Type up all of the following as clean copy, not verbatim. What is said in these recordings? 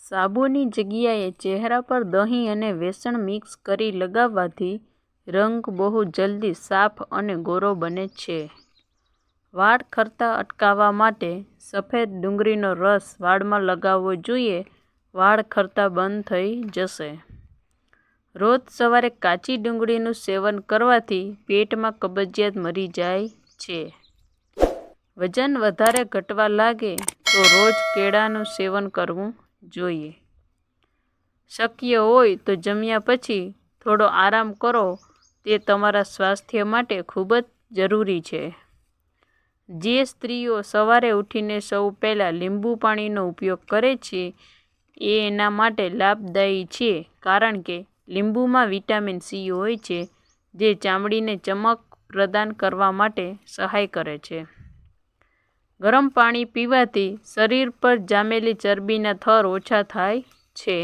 સાબુની જગ્યાએ ચહેરા પર દહીં અને બેસન મિક્સ કરી લગાવવાથી રંગ બહુ જલ્દી સાફ અને ગોરો બને છે. વાળ ખરતા અટકાવવા માટે સફેદ ડુંગળીનો રસ વાળમાં લગાવવો જોઈએ. વાળ ખરતા બંધ થઈ જશે. રોજ સવારે કાચી ડુંગળીનું સેવન કરવાથી પેટમાં કબજિયાત મરી જાય છે. વજન વધારે ઘટવા લાગે તો રોજ કેળાનું સેવન કરવું જોઈએ. શક્ય હોય તો જમ્યા પછી થોડો આરામ કરો, તે તમારા સ્વાસ્થ્ય માટે ખૂબ જ જરૂરી છે. જે સ્ત્રીઓ સવારે ઉઠીને સૌ પહેલાં લીંબુ પાણીનો ઉપયોગ કરે છે એ એના માટે લાભદાયી છે, કારણ કે લીંબુમાં વિટામિન સી હોય છે, જે ચામડીને ચમક પ્રદાન કરવા માટે સહાય કરે છે. ગરમ પાણી પીવાથી શરીર પર જામેલી ચરબીના થર ઓછા થાય છે.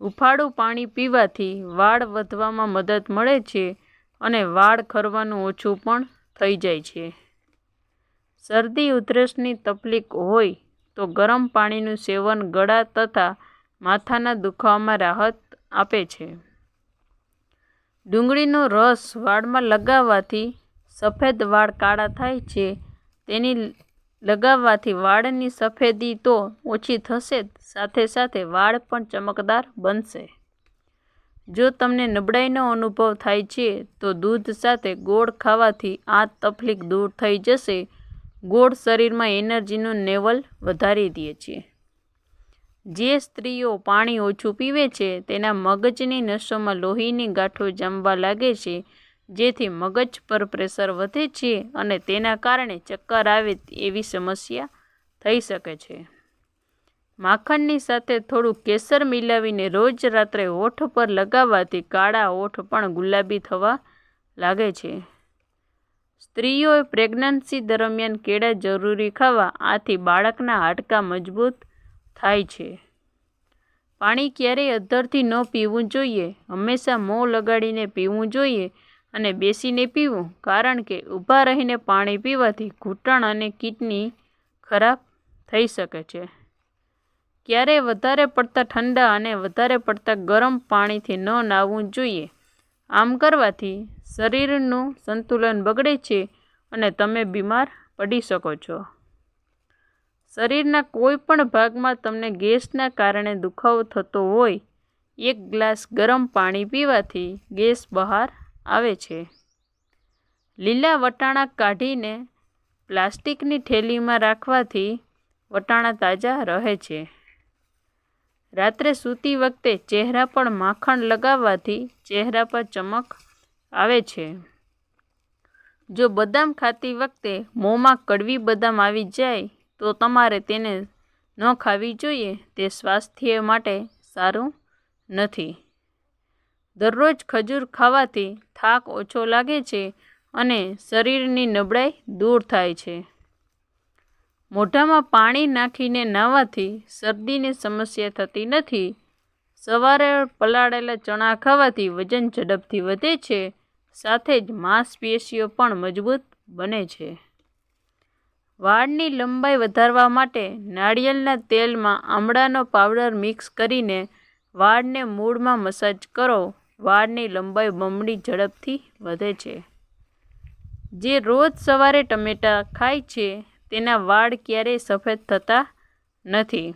હૂંફાળું પાણી પીવાથી વાળ વધવામાં મદદ મળે છે અને વાળ ખરવાનું ઓછું પણ થઈ જાય છે. શરદી ઉધરસની તકલીફ હોય તો ગરમ પાણીનું સેવન ગળા તથા માથાના દુખાવામાં રાહત આપે છે. ડુંગળીનો રસ વાળમાં લગાવવાથી સફેદ વાળ કાળા થાય છે. તેની લગાવવાથી વાળની સફેદી તો ઓછી થશે જ, સાથે સાથે વાળ પણ ચમકદાર બનશે. જો તમને નબળાઈનો અનુભવ થાય છે તો દૂધ સાથે ગોળ ખાવાથી આ તકલીફ દૂર થઈ જશે. ગોળ શરીરમાં એનર્જીનું લેવલ વધારી દે છે. જે સ્ત્રીઓ પાણી ઓછું પીવે છે તેના મગજની નસોમાં લોહીની ગાંઠો જામવા લાગે છે, જેથી મગજ પર પ્રેશર વધે છે અને તેના કારણે ચક્કર આવે એવી સમસ્યા થઈ શકે છે. માખણની સાથે થોડું કેસર મિલાવીને રોજ રાત્રે હોઠ પર લગાવવાથી કાળા હોઠ પણ ગુલાબી થવા લાગે છે. સ્ત્રીઓએ પ્રેગ્નન્સી દરમિયાન કેળા જરૂરી ખાવા, આથી બાળકના હાડકાં મજબૂત થાય છે. પાણી ક્યારેય અધ્ધરથી ન પીવું જોઈએ. હંમેશા મોં લગાડીને પીવું જોઈએ અને બેસીને પીવું, કારણ કે ઊભા રહીને પાણી પીવાથી ઘૂંટણ અને કિડની ખરાબ થઈ શકે છે. ક્યારેય વધારે પડતા ઠંડા અને વધારે પડતા ગરમ પાણીથી ન નહાવું જોઈએ. આમ કરવાથી શરીરનું સંતુલન બગડે છે અને તમે બીમાર પડી શકો છો. શરીરના કોઈ પણ ભાગમાં તમને ગેસના કારણે દુખાવો થતો હોય, 1 ગ્લાસ ગરમ પાણી પીવાથી ગેસ બહાર આવે છે. લીલા વટાણા કાઢીને પ્લાસ્ટિકની થેલીમાં રાખવાથી વટાણા તાજા રહે છે. રાત્રે સૂતી વખતે ચહેરા પર માખણ લગાવવાથી ચહેરા પર ચમક આવે છે. જો બદામ ખાતી વખતે મોંમાં કડવી બદામ આવી જાય તો તમારે તેને ન ખાવી જોઈએ. તે સ્વાસ્થ્ય માટે સારું નથી. દરરોજ ખજૂર ખાવાથી થાક ઓછો લાગે છે અને શરીરની નબળાઈ દૂર થાય છે. મોઢામાં પાણી નાખીને નહાવાથી શરદીની સમસ્યા થતી નથી. સવારે પલાળેલા ચણા ખાવાથી વજન ઝડપથી વધે છે, સાથે જ માંસપેશીઓ પણ મજબૂત બને છે. વાળની લંબાઈ વધારવા માટે નાળિયેરના તેલમાં આમળાનો પાવડર મિક્સ કરીને વાળને મૂળમાં મસાજ કરો. વાળની લંબાઈ બમણી ઝડપથી વધે છે. જે રોજ સવારે ટમેટાં ખાય છે તેના વાળ ક્યારેય સફેદ થતા નથી.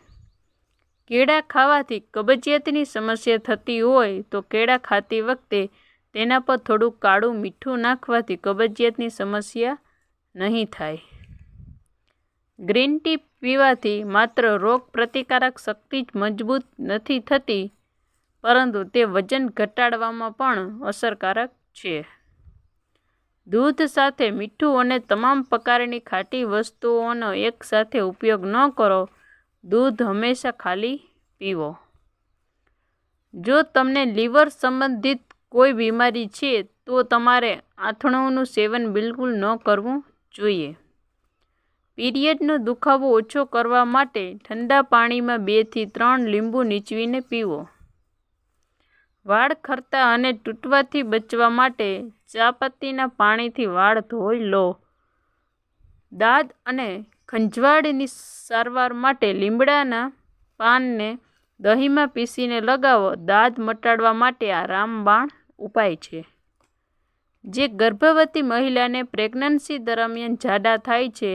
કેળા ખાવાથી કબજિયાતની સમસ્યા થતી હોય તો કેળા ખાતી વખતે તેના પર થોડું કાળું મીઠું નાખવાથી કબજિયાતની સમસ્યા નહીં થાય. ગ્રીન ટી પીવાથી માત્ર રોગ પ્રતિકારક શક્તિ જ મજબૂત નથી થતી, પરંતુ તે વજન ઘટાડવામાં પણ અસરકારક છે. દૂધ સાથે મીઠું અને તમામ પ્રકારની ખાટી વસ્તુઓનો એકસાથે ઉપયોગ ન કરો. દૂધ હંમેશા ખાલી પીવો. જો તમને લીવર સંબંધિત કોઈ બીમારી છે તો તમારે આથણુંનું સેવન બિલકુલ ન કરવું જોઈએ. પીરિયડનો દુખાવો ઓછો કરવા માટે ઠંડા પાણીમાં 2 થી 3 લીંબુ નીચવીને પીવો. વાળ ખરતા અને તૂટવાથી બચવા માટે ચાપત્તીના પાણીથી વાળ ધોઈ લો. દાદ અને ખંજવાળની સારવાર માટે લીમડાના પાનને દહીંમાં પીસીને લગાવો. દાદ મટાડવા માટે આ રામબાણ ઉપાય છે. જે ગર્ભવતી મહિલાને પ્રેગ્નન્સી દરમિયાન ઝાડા થાય છે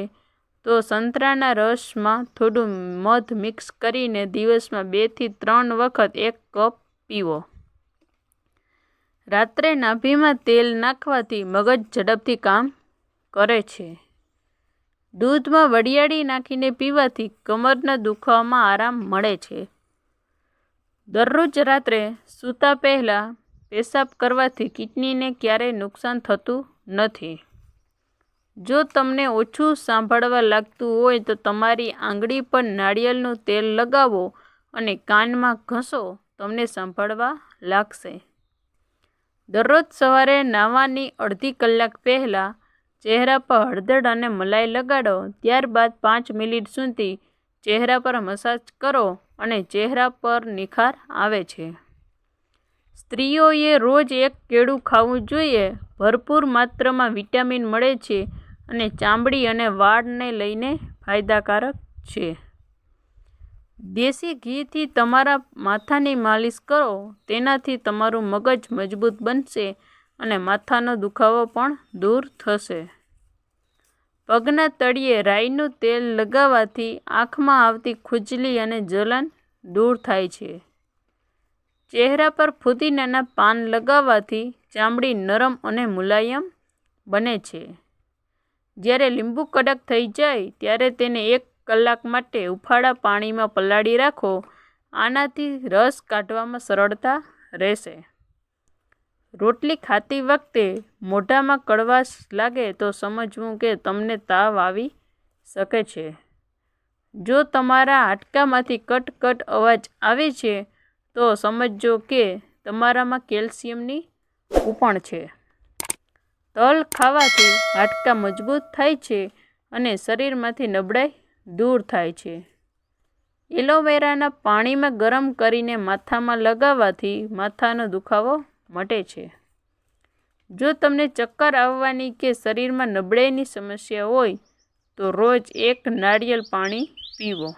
તો સંતરાના રસમાં થોડું મધ મિક્સ કરીને દિવસમાં 2 થી 3 વખત 1 કપ પીવો. રાત્રે નાભીમાં તેલ નાખવાથી મગજ ઝડપથી કામ કરે છે. દૂધમાં વરિયાળી નાખીને પીવાથી કમરના દુખાવામાં આરામ મળે છે. દરરોજ રાત્રે સૂતા પહેલાં પેશાબ કરવાથી કિડનીને ક્યારેય નુકસાન થતું નથી. જો તમને ઓછું સાંભળવા લાગતું હોય તો તમારી આંગળી પર નાળિયેરનું તેલ લગાવો અને કાનમાં ઘસો. તમને સાંભળવા લાગશે. દરરોજ સવારે નાહવાની અડધી કલાક પહેલાં ચહેરા પર હળદર અને મલાઈ લગાડો. ત્યારબાદ 5 મિનિટ સુધી ચહેરા પર મસાજ કરો અને ચહેરા પર નિખાર આવે છે. સ્ત્રીઓએ રોજ 1 કેળું ખાવું જોઈએ. ભરપૂર માત્રામાં વિટામિન મળે છે અને ચામડી અને વાળને લઈને ફાયદાકારક છે. દેશી ઘીથી તમારા માથાની માલિશ કરો. તેનાથી તમારું મગજ મજબૂત બનશે અને માથાનો દુખાવો પણ દૂર થશે. પગના તળિયે રાઈનું તેલ લગાવવાથી આંખમાં આવતી ખુજલી અને જલન દૂર થાય છે. ચહેરા પર ફુદીનાના પાન લગાવવાથી ચામડી નરમ અને મુલાયમ બને છે. જ્યારે લીંબુ કડક થઈ જાય ત્યારે તેને 1 કલાક માટે હુંફાળા પાણીમાં પલાળી રાખો. આનાથી રસ કાઢવામાં સરળતા રહેશે. રોટલી ખાતી વખતે મોઢામાં કડવાશ લાગે તો સમજવું કે તમને તાવ આવી શકે છે. જો તમારા હાડકામાંથી કટ અવાજ આવે છે તો સમજો કે તમારામાં કેલ્શિયમની ઉણપ છે. તલ ખાવાથી હાડકાં મજબૂત થાય છે અને શરીરમાંથી નબળાઈ દૂર થાય છે. એલોવેરાના પાણીમાં ગરમ કરીને માથામાં લગાવવાથી માથાનો દુખાવો મટે છે. જો તમને ચક્કર આવવાની કે શરીરમાં નબળાઈની સમસ્યા હોય તો રોજ 1 નાળિયેર પાણી પીવો.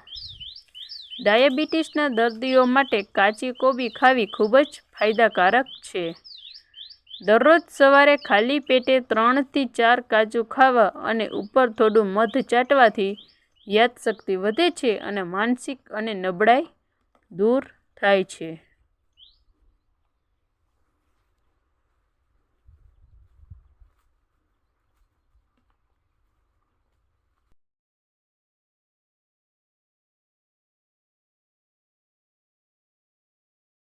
ડાયાબિટીસના દર્દીઓ માટે કાચી કોબી ખાવી ખૂબ જ ફાયદાકારક છે. દરરોજ સવારે ખાલી પેટે 3 થી 4 કાજુ ખાવા અને ઉપર થોડું મધ ચાટવાથી યાદશક્તિ વધે છે અને માનસિક અને નબળાઈ દૂર થાય છે.